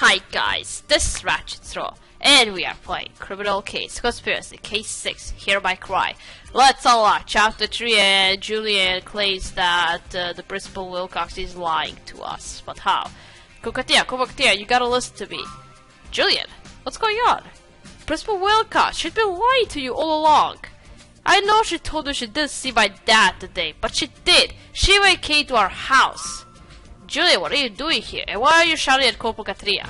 Hi guys, this is Ratchet Throw, and we are playing Criminal Case Conspiracy Case 6, Hear My Cry. Let's unlock Chapter 3, and Julian claims that the Principal Wilcox is lying to us. But how? Kukatia, you gotta listen to me. Julian, what's going on? Principal Wilcox, she's been lying to you all along. I know she told you she didn't see my dad today, but she did. She even came to our house. Julia, what are you doing here? And why are you shouting at Kukatia?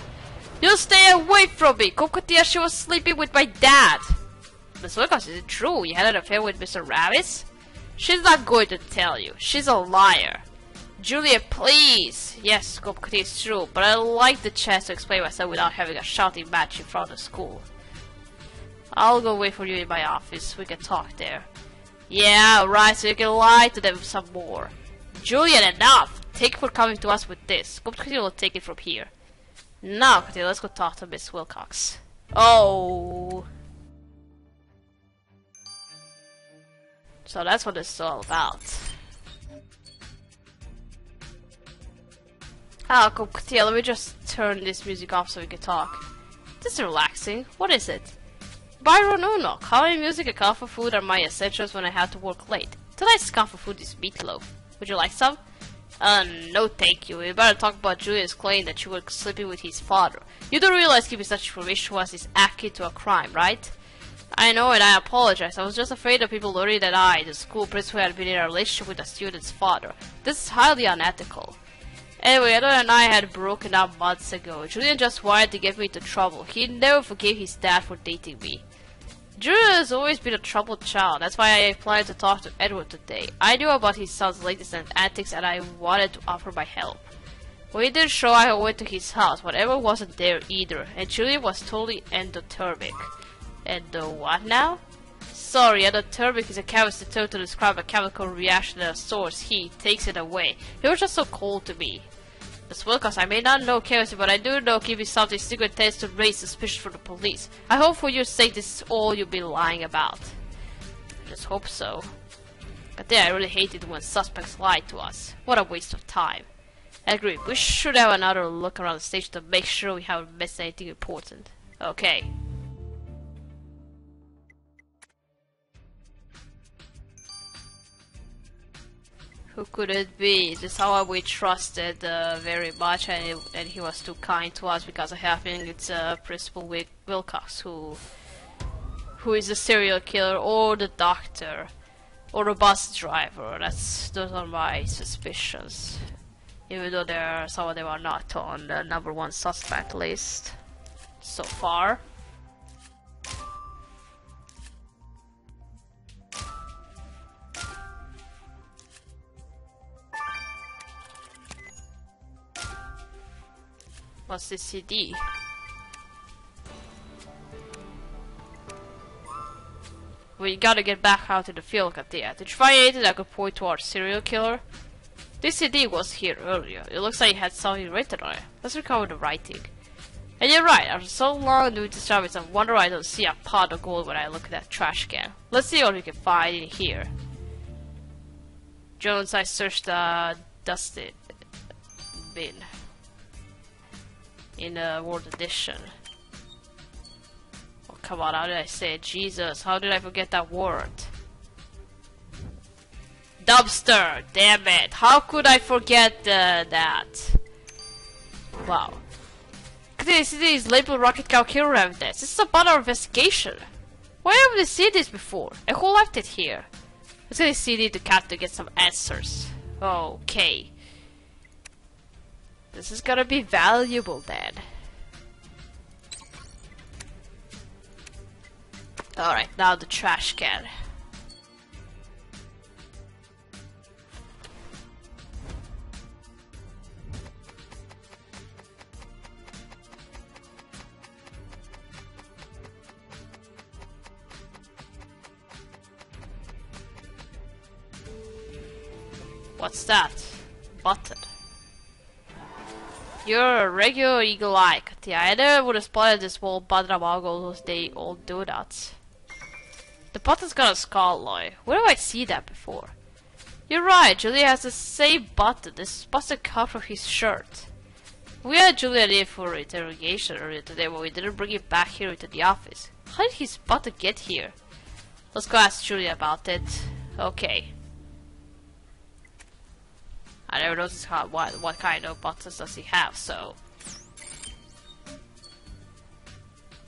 You stay away from me! Kukatia, she was sleeping with my dad! Miss Wilcox, is it true? You had an affair with Mr. Ravis? She's not going to tell you. She's a liar. Julia, please! Yes, Kukatia is true, but I like the chance to explain myself without having a shouting match in front of school. I'll go wait for you in my office. We can talk there. Yeah, right, so you can lie to them some more. Julian, enough! Thank you for coming to us with this. Kukatia will take it from here. Now, Kukatia, let's go talk to Miss Wilcox. Oh! So that's what this is all about. Ah, Kukatia, let me just turn this music off so we can talk. This is relaxing. What is it? Byron Uno. Coffee, music, and comfort food are my essentials when I have to work late. Tonight's comfort food is meatloaf. Would you like some? No thank you. We better talk about Julia's claim that she was sleeping with his father. You don't realize keeping such information to us is akin to a crime, right? I know, and I apologize. I was just afraid of people learning that I, the school principal, had been in a relationship with a student's father. This is highly unethical. Anyway, Edward and I had broken up months ago. Julian just wanted to get me into trouble. He never forgave his dad for dating me. Julian has always been a troubled child. That's why I planned to talk to Edward today. I knew about his son's latest antics and I wanted to offer my help. When he didn't show, I went to his house, but Edward wasn't there either, and Julian was totally endothermic. What now? Sorry, endothermic is a chemist's term to describe a chemical reaction that stores heat, takes it away. He was just so cold to me. Miss Wilcox, I may not know chemistry, but I do know keeping something secret tends to raise suspicion for the police. I hope for your sake this is all you've been lying about. I just hope so. But then I really hate it when suspects lie to us. What a waste of time. I agree, we should have another look around the station to make sure we haven't missed anything important. Okay. Who could it be? This is someone we trusted very much, and he was too kind to us because of having it's Principal Wilcox, who is the serial killer, or the doctor, or the bus driver. Those are my suspicions. Even though some of them are not on the #1 suspect list so far. What's this CD? We gotta get back out to the field, Katia. Did you find anything that could point to our serial killer? This CD was here earlier. It looks like it had something written on it. Let's recover the writing. And you're right, after so long doing this job, it's a wonder I don't see a pot of gold when I look at that trash can. Let's see what we can find in here. Jones, I searched the dusted bin in the World Edition. Oh, come on, how did I say it? Jesus, how did I forget that word? Dumpster! Damn it! How could I forget that? Wow. This is labeled Rocket Cow Killer evidence. This is about our investigation. Why haven't we seen this before? And who left it here? Let's get a CD to cat to get some answers. Okay. This is gonna be valuable then. Alright, now the trash can. What's that? Button. You're a regular eagle eye, Katia. I never would have spotted this small button among all those old donuts. The button's got a skull, Loy. Where have I seen that before? You're right, Julia has the same button. This must have come from his shirt. We had Julian in for interrogation earlier today, but we didn't bring him back here into the office. How did his button get here? Let's go ask Julia about it. Okay. I never noticed what kind of buttons does he have, so...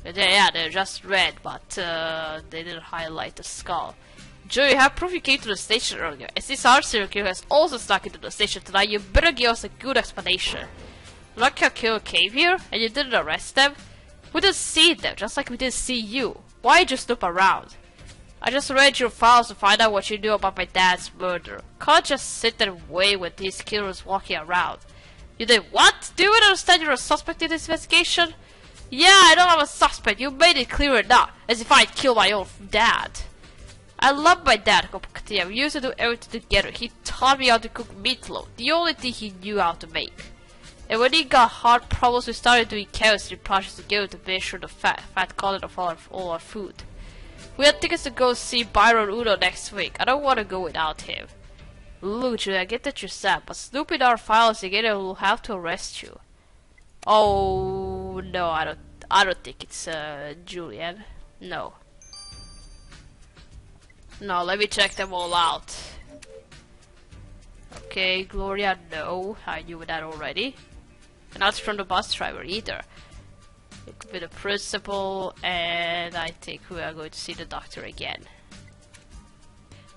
Yeah, they're just red, but they didn't highlight the skull. Joe, you have proof you came to the station earlier. As this our serial killer has also snuck into the station tonight, you better give us a good explanation. Like how killer came here, and you didn't arrest them? We didn't see them, just like we didn't see you. Why did you snoop around? I just read your files to find out what you knew about my dad's murder. Can't just sit there and wait with these killers walking around. You did what? Do you even understand you're a suspect in this investigation? Yeah, I know I'm a suspect. You made it clear enough, as if I'd kill my own dad. I love my dad, Katia. We used to do everything together. He taught me how to cook meatloaf, the only thing he knew how to make. And when he got heart problems, we started doing chemistry projects together to make sure the fat content of all our food. We had tickets to go see Byron Uno next week. I don't want to go without him. Look, Julia, I get that you're sad, but snooping our files again, we'll have to arrest you. Oh no, I don't think it's Julian. No. No, let me check them all out. Okay, Gloria, no. I knew that already. And not from the bus driver either. It could be the principal, and I think we are going to see the doctor again.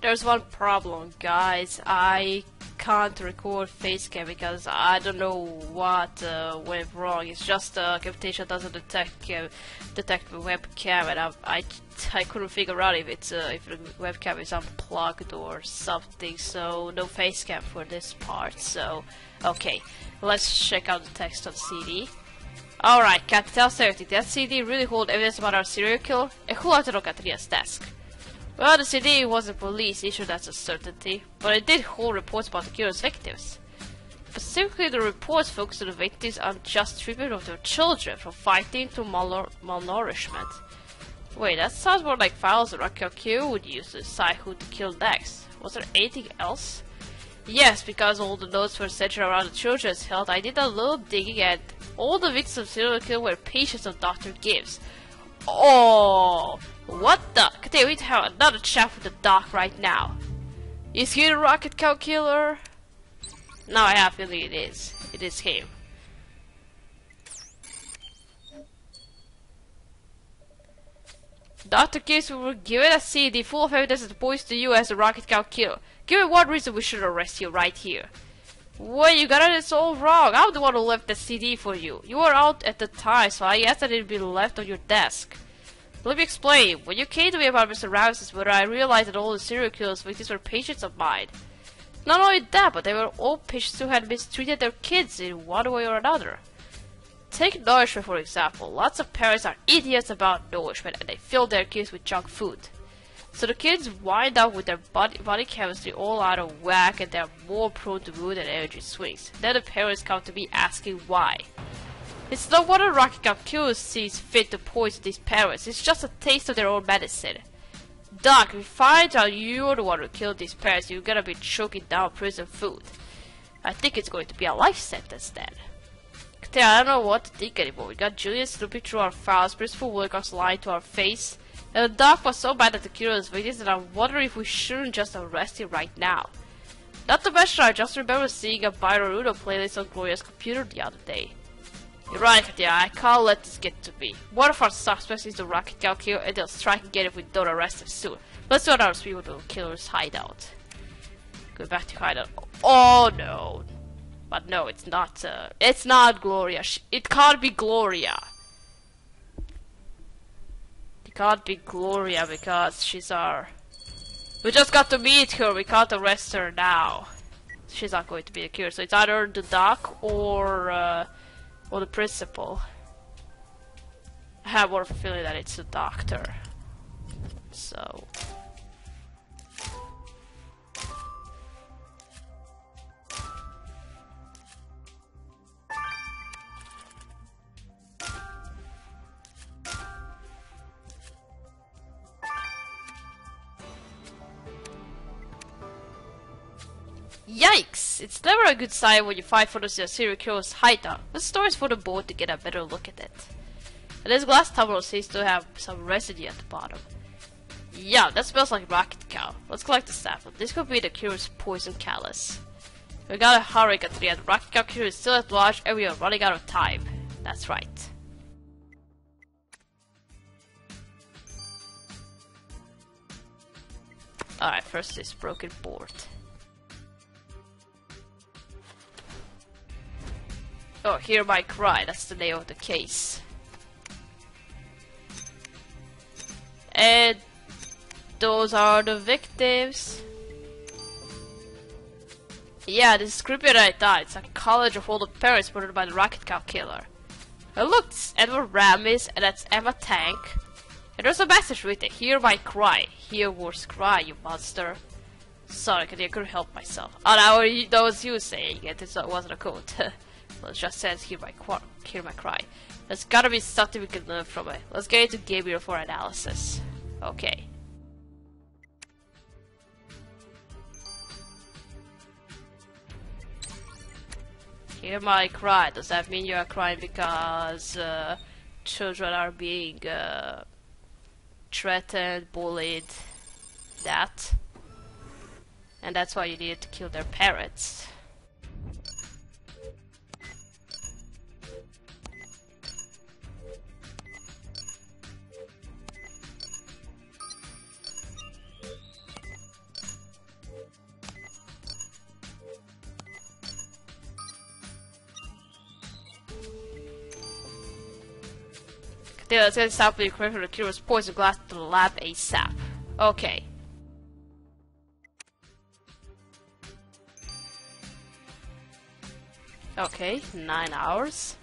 There's one problem, guys. I can't record facecam because I don't know what went wrong. It's just computation doesn't detect the webcam, and I couldn't figure out if it's if the webcam is unplugged or something. So no facecam for this part. So okay, let's check out the text on CD. Alright, Cat, tell us everything. That CD really hold evidence about our serial killer? And who had to look at Ria's desk? Well, the CD wasn't a police issue, that's a certainty, but it did hold reports about the killer's victims. Specifically, the reports focused on the victims' unjust treatment of their children, from fighting to malnourishment. Wait, that sounds more like files that Raquel Q would use to decide who to kill next. Was there anything else? Yes, because all the notes were centered around the children's health, I did a little digging and all the victims of serial killer were patients of Dr. Gibbs. Oh, what the? Okay, we need to have another chat with the doc right now. Is he the rocket cow killer? No, I have a feeling it is. It is him. Dr. Gibbs, we were given a CD full of evidence that points to you as the rocket cow killer. Give me one reason we should arrest you right here. Well, you got it all wrong. I'm the one who left the CD for you. You were out at the time, so I asked that it be left on your desk. Let me explain. When you came to me about Mr. Rouse's murder, I realized that all the serial killers' victims were patients of mine. Not only that, but they were all patients who had mistreated their kids in one way or another. Take nourishment, for example. Lots of parents are idiots about nourishment, and they fill their kids with junk food. So the kids wind up with their body chemistry all out of whack, and they're more prone to mood and energy swings. Then the parents come to me asking why. It's not what a rocket cow killer sees fit to poison these parents, it's just a taste of their own medicine. Doc, if we find out you're the one who killed these parents, you're gonna be choking down prison food. I think it's going to be a life sentence then. I don't know what to think anymore. We got Julian snooping through our files, Principal Wilcox lying to our face, and the doc was so bad at the killer's victims that I'm wondering if we shouldn't just arrest him right now. Not to mention, I just remember seeing a Byron Uno playlist on Gloria's computer the other day. You're right, Katia, I can't let this get to me. One of our suspects is the rocket cow killer, and they'll strike again if we don't arrest him soon. Let's go down to the killer's hideout. Go back to hideout. Oh no. But no, it's not Gloria. It can't be Gloria. It can't be Gloria because she's our... We just got to meet her, we can't arrest her now. She's not going to be a killer, so it's either the doc or the principal. I have more of a feeling that it's the doctor. So... Yikes! It's never a good sign when you find photos of a serial killer's hideout. The story's for the board to get a better look at it. And this glass tumbler seems to have some residue at the bottom. Yeah, that smells like rocket cow. Let's collect the sample. This could be the killer's poison callus. We gotta hurry, Katrina. The rocket cow killer is still at large and we are running out of time. That's right. Alright, first this broken board. Oh, hear my cry, that's the name of the case. And those are the victims. Yeah, this is creepy right now. It's a college of all the parents murdered by the rocket cow killer. And look, it's Edward Ramis, and that's Emma Tank. And there's a message with it. Hear my cry. Hear War's cry, you monster. Sorry, I couldn't help myself. Oh, that was you saying it. It wasn't a quote. Well, it just says hear my cry. There's gotta be something we can learn from it. Let's get into Gabriel for analysis. Okay. Hear my cry. Does that mean you are crying because children are being threatened, bullied, that? And that's why you needed to kill their parents? Yeah, let's get a sample of the killer's poison glass to the lab ASAP. Okay. Okay, 9 hours.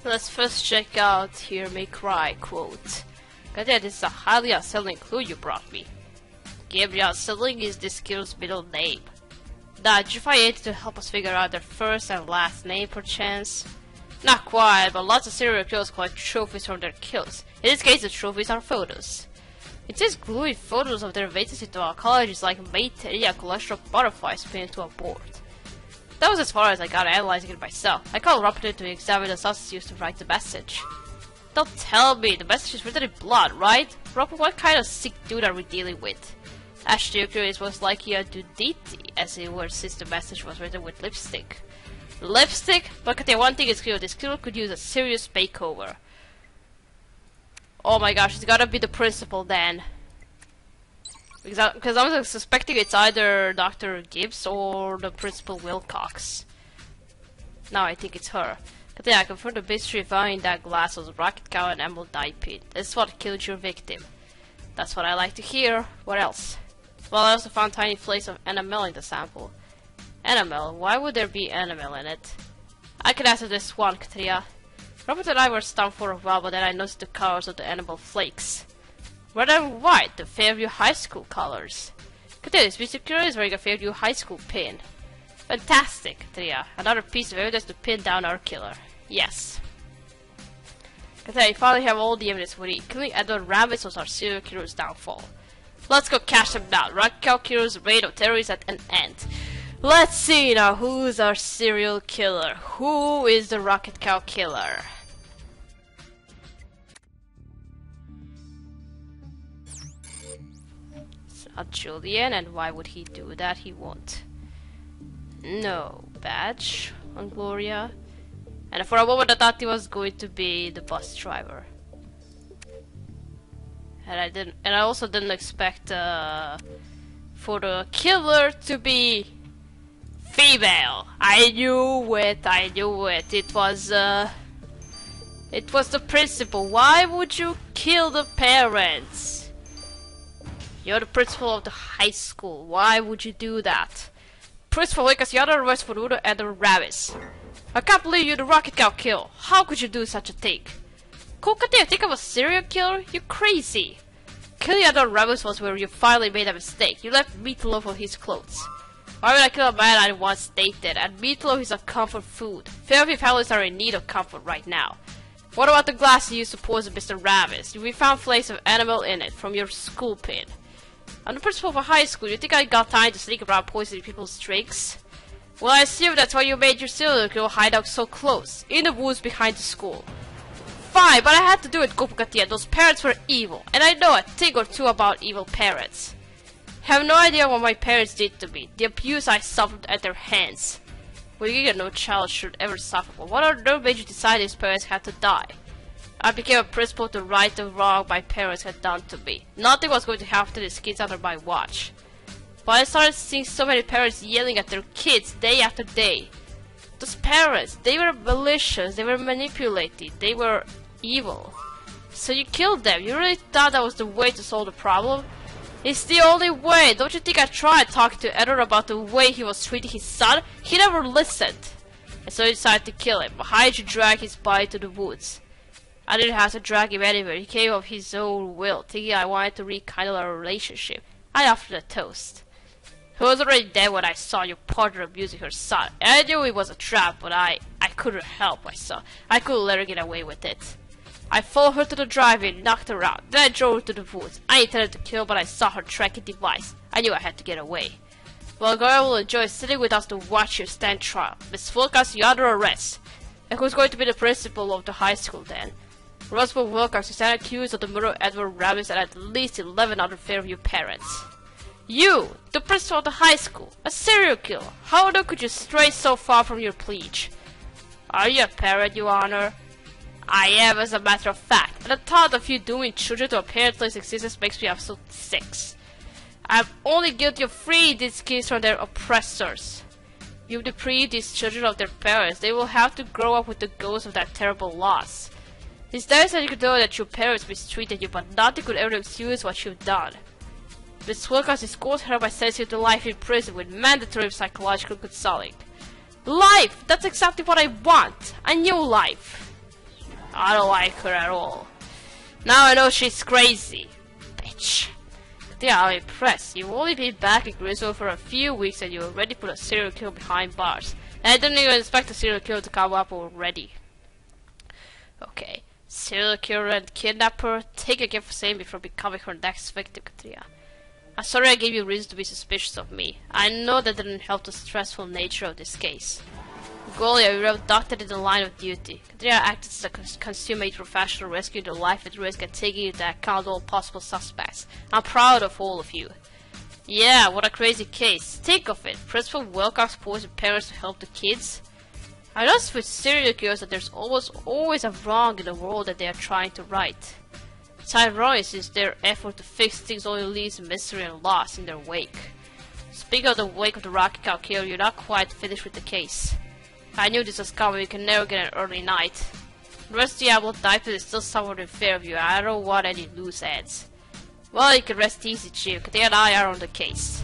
Let's first check out Hear Me Cry quote. God damn, this is a highly unsettling clue you brought me. Gabriel Unsettling is this killer's middle name. Now, did you find anything to help us figure out their first and last name perchance? Not quite, but lots of serial killers collect trophies from their kills. In this case, the trophies are photos. It says gluing photos of their victims into our college is like maintaining a collection of butterflies pinned to a board. That was as far as I got analyzing it myself. I called Robert to examine the substance used to write the message. Don't tell me, the message is written in blood, right? Robert, what kind of sick dude are we dealing with? Ashton is most likely a duditi, as it were, since the message was written with lipstick. Lipstick? But the one thing is clear, this killer could use a serious makeover. Oh my gosh, it's gotta be the principal then. Because I'm suspecting it's either Dr. Gibbs or the principal Wilcox. Now I think it's her. But yeah, I confirmed the mystery found in that glass was a rocket cow and emerald dye pin. This is what killed your victim. That's what I like to hear. What else? Well, I also found tiny flakes of enamel in the sample. Enamel? Why would there be enamel in it? I can answer this one, Katria. Robert and I were stunned for a while, but then I noticed the colors of the enamel flakes. Red and white, the Fairview High School colors. Katria, this music killer is wearing a Fairview High School pin. Fantastic, Katria. Another piece of evidence to pin down our killer. Yes. Katria, you finally have all the evidence we need. Killing Edward Rabbit was our serial killer's downfall. Let's go catch them down. Rocket cow killer's reign of terror is at an end. Let's see now, who's our serial killer? Who is the rocket cow killer? It's not Julian, and why would he do that? He won't. No badge on Gloria. And for a moment I thought he was going to be the bus driver. And I also didn't expect for the killer to be female. I knew it. It was the principal. Why would you kill the parents? You're the principal of the high school. Why would you do that? Principal, because the other was for Udo and the Rabbis. I can't believe you're the rocket cow kill. How could you do such a thing? Kokate, you think I'm a serial killer? You're crazy. Killing other Rabbis was where you finally made a mistake. You left meatloaf on his clothes. Why would I kill a man I once dated? And meatloaf is a comfort food. Fairview families are in need of comfort right now. What about the glass you used to poison Mr. Ravis? We found flakes of animal in it from your school pin. I'm the principal of a high school. You think I got time to sneak around poisoning people's drinks? Well, I assume that's why you made your serial killer hideout so close, in the woods behind the school. Fine, but I had to do it, Gopukatia. Those parents were evil, and I know a thing or two about evil parents. I have no idea what my parents did to me, the abuse I suffered at their hands. Well, no child should ever suffer, but what other made you decide his parents had to die? I became a principal to right the wrong my parents had done to me. Nothing was going to happen to these kids under my watch. But I started seeing so many parents yelling at their kids day after day. Those parents, they were malicious, they were manipulated, they were evil. So you killed them. You really thought that was the way to solve the problem? It's the only way. Don't you think I tried talking to Edward about the way he was treating his son? He never listened. And so you decided to kill him. How did you drag his body to the woods? I didn't have to drag him anywhere. He came of his own will, thinking I wanted to rekindle our relationship. I offered a toast. He was already dead when I saw your partner abusing her son. And I knew it was a trap, but I couldn't help myself. I couldn't let her get away with it. I followed her to the driveway and knocked her out. Then I drove her to the woods. I intended to kill, but I saw her tracking device. I knew I had to get away. Well, girl will enjoy sitting with us to watch your stand trial. Miss Wilcox, you're under arrest. And who's going to be the principal of the high school then? Roswell Wilcox is accused of the murder of Edward Rabbit and at least 11 other Fairview parents. You, the principal of the high school, a serial killer. How could you stray so far from your pledge? Are you a parent, Your Honor? I am, as a matter of fact, and the thought of you doing children to a parentless existence makes me absolutely sick. I am only guilty of freeing these kids from their oppressors. You deprive these children of their parents. They will have to grow up with the ghost of that terrible loss. It's nice that you could know that your parents mistreated you, but nothing could ever excuse what you've done. Miss Wilcox is court her by sentencing you to life in prison with mandatory psychological counseling. Life! That's exactly what I want! A new life! I don't like her at all. Now I know she's crazy. Bitch. Yeah, I'm impressed. You've only been back in Griswold for a few weeks and you already put a serial killer behind bars. And I didn't even expect a serial killer to come up already. Okay. Serial killer and kidnapper, take a gift for saying before becoming her next victim, Katria. I'm sorry I gave you reason to be suspicious of me. I know that didn't help the stressful nature of this case. Golia, you were abducted in the line of duty. Katria acted as a consummate professional, rescuing your life at risk and taking into account all possible suspects. I'm proud of all of you. Yeah, what a crazy case. Think of it. Principal Wilcox poisoned parents to help the kids. I noticed with serial killers that there's always a wrong in the world that they are trying to right. It's ironic since their effort to fix things only leaves misery and loss in their wake. Speaking of the wake of the Rocky Cow killer, you're not quite finished with the case. I knew this was coming, we can never get an early night. The rest of the Diablo Diamond is still somewhere in Fairview, I don't want any loose ends. Well, you can rest easy, Chief, Katia and I are on the case.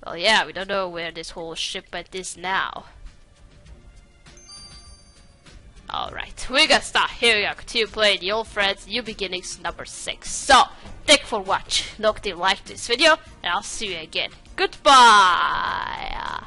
Well, yeah, we don't know where this whole shipment is now. Alright, we're gonna start. Here we go. Continue playing The Old Friends, New Beginnings, number 6. So, thank you for watching. Don't forget to like this video, and I'll see you again. Goodbye!